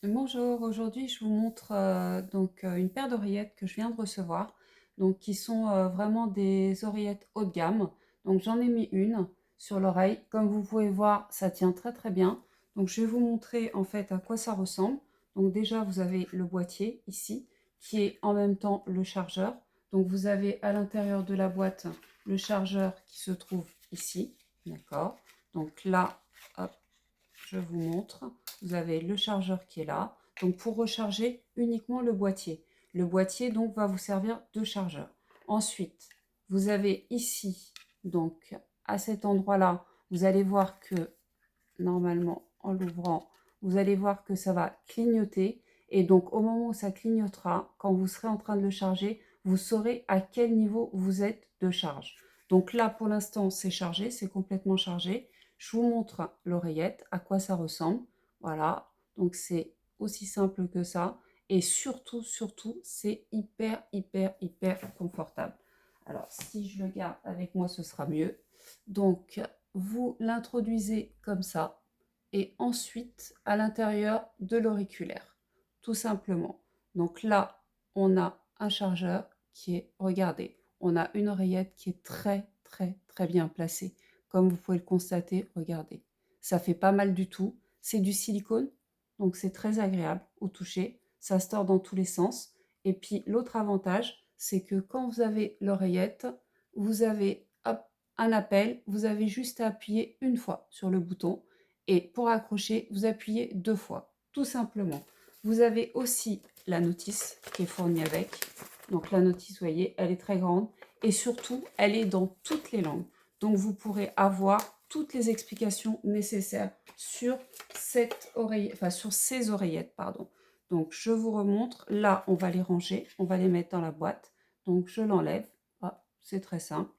Bonjour, aujourd'hui je vous montre une paire d'oreillettes que je viens de recevoir, donc qui sont vraiment des oreillettes haut de gamme. Donc j'en ai mis une sur l'oreille, comme vous pouvez voir ça tient très très bien. Donc je vais vous montrer en fait à quoi ça ressemble. Donc déjà vous avez le boîtier ici qui est en même temps le chargeur. Donc vous avez à l'intérieur de la boîte le chargeur qui se trouve ici, d'accord. Donc là, hop, je vous montre. Vous avez le chargeur qui est là. Donc pour recharger uniquement le boîtier. Le boîtier donc va vous servir de chargeur. Ensuite, vous avez ici, donc à cet endroit-là, vous allez voir que normalement en l'ouvrant, vous allez voir que ça va clignoter. Et donc au moment où ça clignotera, quand vous serez en train de le charger, vous saurez à quel niveau vous êtes de charge. Donc là pour l'instant c'est chargé, c'est complètement chargé. Je vous montre l'oreillette, à quoi ça ressemble. Voilà, donc c'est aussi simple que ça. Et surtout, surtout, c'est hyper, hyper, hyper confortable. Alors, si je le garde avec moi, ce sera mieux. Donc, vous l'introduisez comme ça et ensuite à l'intérieur de l'auriculaire, tout simplement. Donc là, on a un chargeur qui est, regardez, on a une oreillette qui est très, très, très bien placée. Comme vous pouvez le constater, regardez, ça fait pas mal du tout. C'est du silicone, donc c'est très agréable au toucher. Ça se tord dans tous les sens. Et puis l'autre avantage, c'est que quand vous avez l'oreillette, vous avez hop, un appel, vous avez juste à appuyer une fois sur le bouton et pour accrocher, vous appuyez deux fois, tout simplement. Vous avez aussi la notice qui est fournie avec. Donc la notice, vous voyez, elle est très grande et surtout, elle est dans toutes les langues. Donc vous pourrez avoir toutes les explications nécessaires sur cette oreillette, enfin sur ces oreillettes, pardon. Donc je vous remontre. Là, on va les ranger, on va les mettre dans la boîte. Donc je l'enlève. Ah, c'est très simple.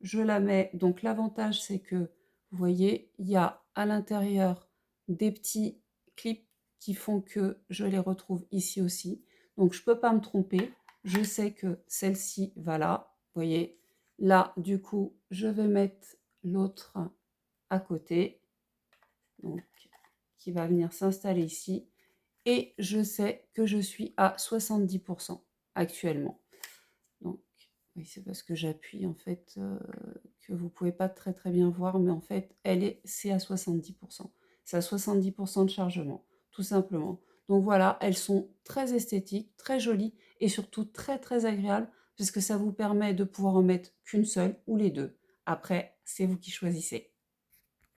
Je la mets. Donc l'avantage, c'est que vous voyez, il y a à l'intérieur des petits clips qui font que je les retrouve ici aussi. Donc je ne peux pas me tromper. Je sais que celle-ci va là. Vous voyez, là, du coup, je vais mettre l'autre à côté. Donc, qui va venir s'installer ici. Et je sais que je suis à 70% actuellement. Donc, oui, c'est parce que j'appuie en fait que vous pouvez pas très très bien voir, mais en fait, c'est à 70%. C'est à 70% de chargement, tout simplement. Donc voilà, elles sont très esthétiques, très jolies et surtout très très agréables puisque ça vous permet de pouvoir en mettre qu'une seule ou les deux. Après, c'est vous qui choisissez.